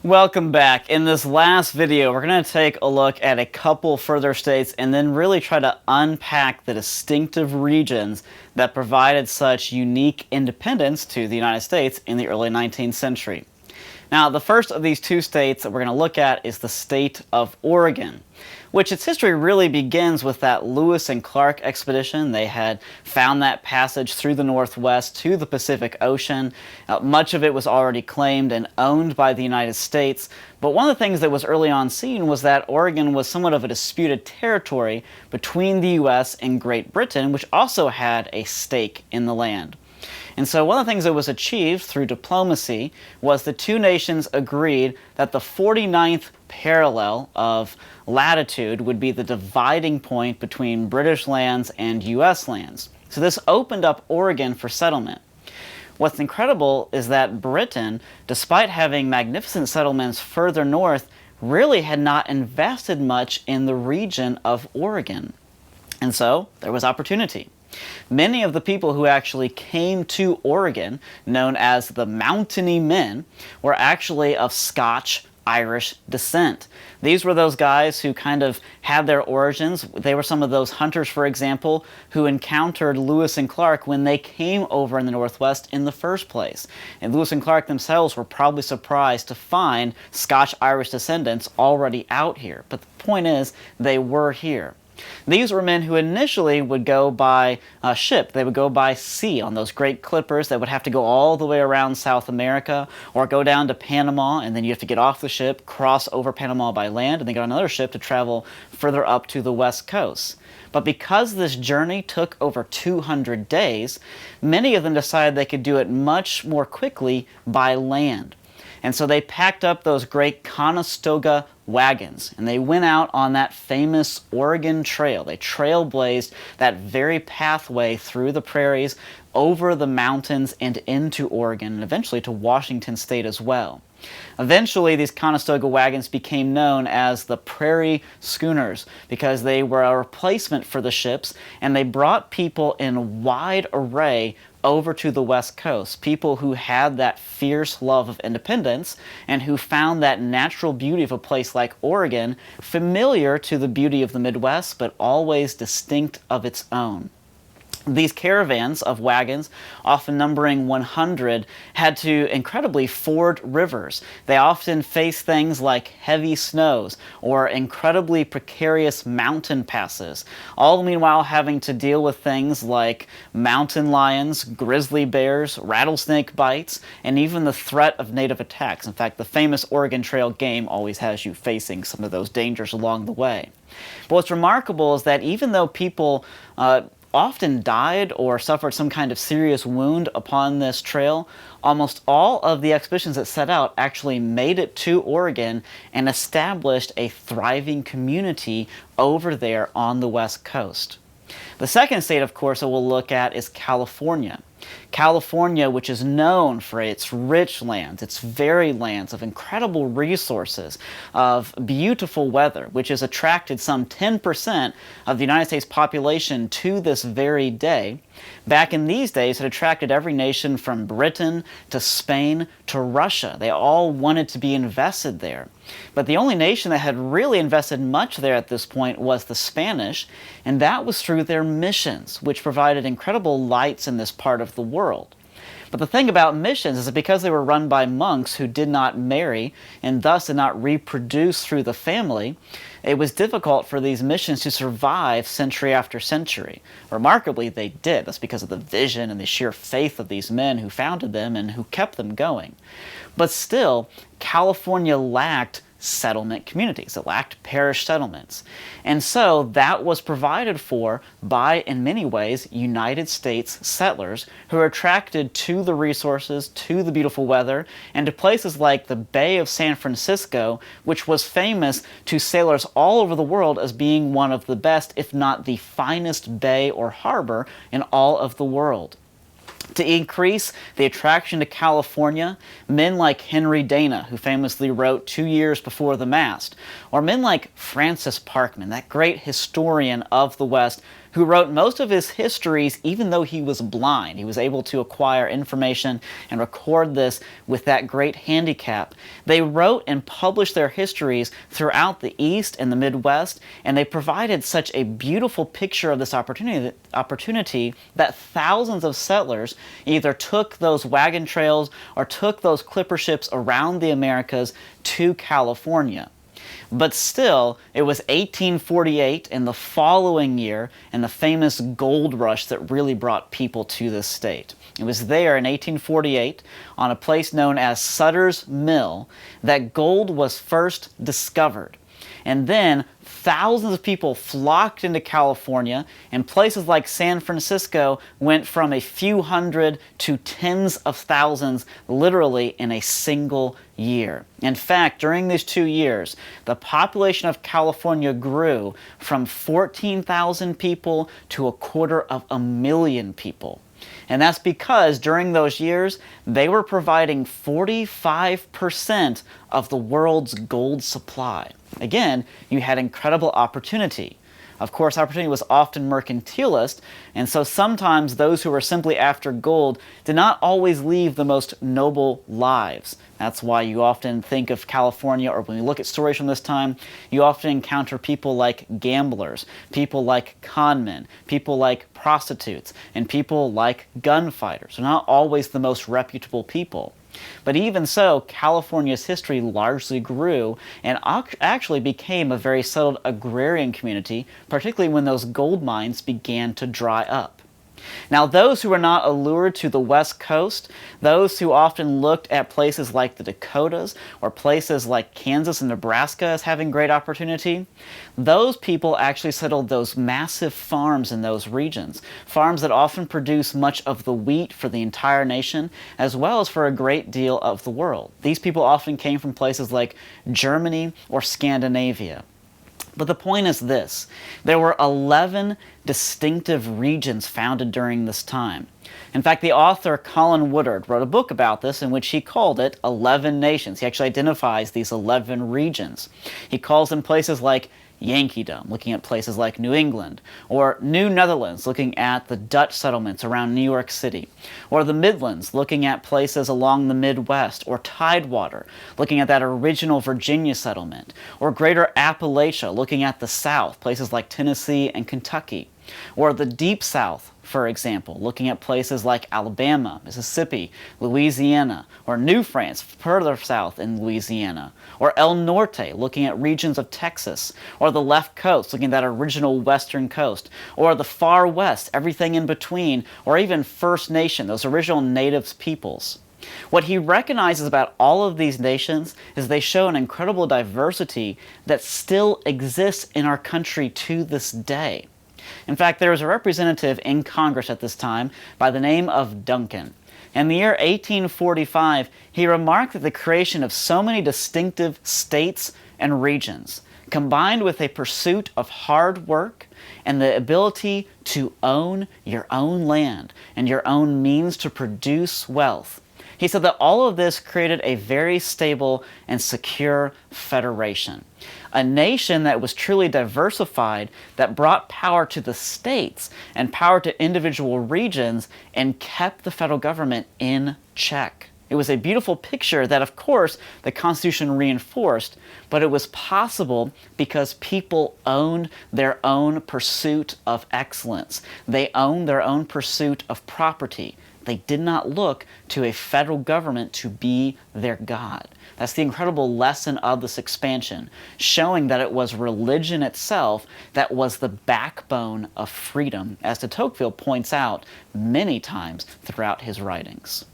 Welcome back. In this last video, we're going to take a look at a couple further states and then really try to unpack the distinctive regions that provided such unique independence to the United States in the early 19th century. Now, the first of these two states that we're going to look at is the state of Oregon, which its history really begins with that Lewis and Clark expedition. They had found that passage through the Northwest to the Pacific Ocean. Much of it was already claimed and owned by the United States, but one of the things that was early on seen was that Oregon was somewhat of a disputed territory between the U.S. and Great Britain, which also had a stake in the land. And so one of the things that was achieved through diplomacy was the two nations agreed that the 49th parallel of latitude would be the dividing point between British lands and U.S. lands. So this opened up Oregon for settlement. What's incredible is that Britain, despite having magnificent settlements further north, really had not invested much in the region of Oregon. And so there was opportunity. Many of the people who actually came to Oregon, known as the Mountain Men, were actually of Scotch-Irish descent. These were those guys who kind of had their origins. They were some of those hunters, for example, who encountered Lewis and Clark when they came over in the Northwest in the first place. And Lewis and Clark themselves were probably surprised to find Scotch-Irish descendants already out here. But the point is, they were here. These were men who initially would go by ship. They would go by sea on those great clippers that would have to go all the way around South America or go down to Panama, and then you have to get off the ship, cross over Panama by land, and then get on another ship to travel further up to the west coast. But because this journey took over 200 days, many of them decided they could do it much more quickly by land. And so they packed up those great Conestoga wagons, and they went out on that famous Oregon Trail. They trailblazed that very pathway through the prairies, over the mountains, and into Oregon, and eventually to Washington State as well. Eventually, these Conestoga wagons became known as the Prairie Schooners because they were a replacement for the ships, and they brought people in wide array over to the West Coast, people who had that fierce love of independence and who found that natural beauty of a place like Oregon familiar to the beauty of the Midwest, but always distinct of its own. These caravans of wagons, often numbering 100, had to incredibly ford rivers. They often faced things like heavy snows or incredibly precarious mountain passes, all the meanwhile having to deal with things like mountain lions, grizzly bears, rattlesnake bites, and even the threat of native attacks. In fact, the famous Oregon Trail game always has you facing some of those dangers along the way. But what's remarkable is that even though people often died or suffered some kind of serious wound upon this trail, almost all of the expeditions that set out actually made it to Oregon and established a thriving community over there on the West Coast. The second state, of course, that we'll look at is California. California, which is known for its rich lands, its varied lands of incredible resources, of beautiful weather, which has attracted some 10% of the United States population to this very day. Back in these days, it attracted every nation from Britain to Spain to Russia. They all wanted to be invested there. But the only nation that had really invested much there at this point was the Spanish, and that was through their missions, which provided incredible lights in this part of the world. But the thing about missions is that because they were run by monks who did not marry and thus did not reproduce through the family, it was difficult for these missions to survive century after century. Remarkably, they did. That's because of the vision and the sheer faith of these men who founded them and who kept them going. But still, California lacked settlement communities. It lacked parish settlements. And so that was provided for by, in many ways, United States settlers who were attracted to the resources, to the beautiful weather, and to places like the Bay of San Francisco, which was famous to sailors all over the world as being one of the best, if not the finest bay or harbor in all of the world. To increase the attraction to California, men like Henry Dana, who famously wrote 2 Years Before the Mast, or men like Francis Parkman, that great historian of the West, who wrote most of his histories even though he was blind. He was able to acquire information and record this with that great handicap. They wrote and published their histories throughout the East and the Midwest, and they provided such a beautiful picture of this opportunity that thousands of settlers either took those wagon trails or took those clipper ships around the Americas to California. But still, it was 1848 and the following year and the famous gold rush that really brought people to this state. It was there in 1848 on a place known as Sutter's Mill that gold was first discovered. And then thousands of people flocked into California, and places like San Francisco went from a few hundred to tens of thousands literally in a single year. In fact, during these 2 years, the population of California grew from 14,000 people to 250,000 people. And that's because during those years, they were providing 45% of the world's gold supply. Again, you had incredible opportunity. Of course, opportunity was often mercantilist, and so sometimes those who were simply after gold did not always leave the most noble lives. That's why you often think of California, or when you look at stories from this time, you often encounter people like gamblers, people like conmen, people like prostitutes, and people like gunfighters. They're not always the most reputable people. But even so, California's history largely grew and actually became a very settled agrarian community, particularly when those gold mines began to dry up. Now, those who were not allured to the West Coast, those who often looked at places like the Dakotas or places like Kansas and Nebraska as having great opportunity, those people actually settled those massive farms in those regions, farms that often produce much of the wheat for the entire nation, as well as for a great deal of the world. These people often came from places like Germany or Scandinavia. But the point is this: there were 11 distinctive regions founded during this time. In fact, the author Colin Woodard wrote a book about this in which he called it 11 Nations. He actually identifies these 11 regions. He calls them places like Yankeedom, looking at places like New England, or New Netherlands, looking at the Dutch settlements around New York City, or the Midlands, looking at places along the Midwest, or Tidewater, looking at that original Virginia settlement, or Greater Appalachia, looking at the South, places like Tennessee and Kentucky, or the Deep South, for example, looking at places like Alabama, Mississippi, Louisiana, or New France, further south in Louisiana, or El Norte, looking at regions of Texas, or the left coast, looking at that original western coast, or the far west, everything in between, or even First Nation, those original natives peoples. What he recognizes about all of these nations is they show an incredible diversity that still exists in our country to this day. In fact, there was a representative in Congress at this time by the name of Duncan. In the year 1845, he remarked that the creation of so many distinctive states and regions, combined with a pursuit of hard work and the ability to own your own land and your own means to produce wealth, he said that all of this created a very stable and secure federation. A nation that was truly diversified, that brought power to the states and power to individual regions and kept the federal government in check. It was a beautiful picture that, of course, the Constitution reinforced, but it was possible because people owned their own pursuit of excellence. They owned their own pursuit of property. They did not look to a federal government to be their God. That's the incredible lesson of this expansion, showing that it was religion itself that was the backbone of freedom, as de Tocqueville points out many times throughout his writings.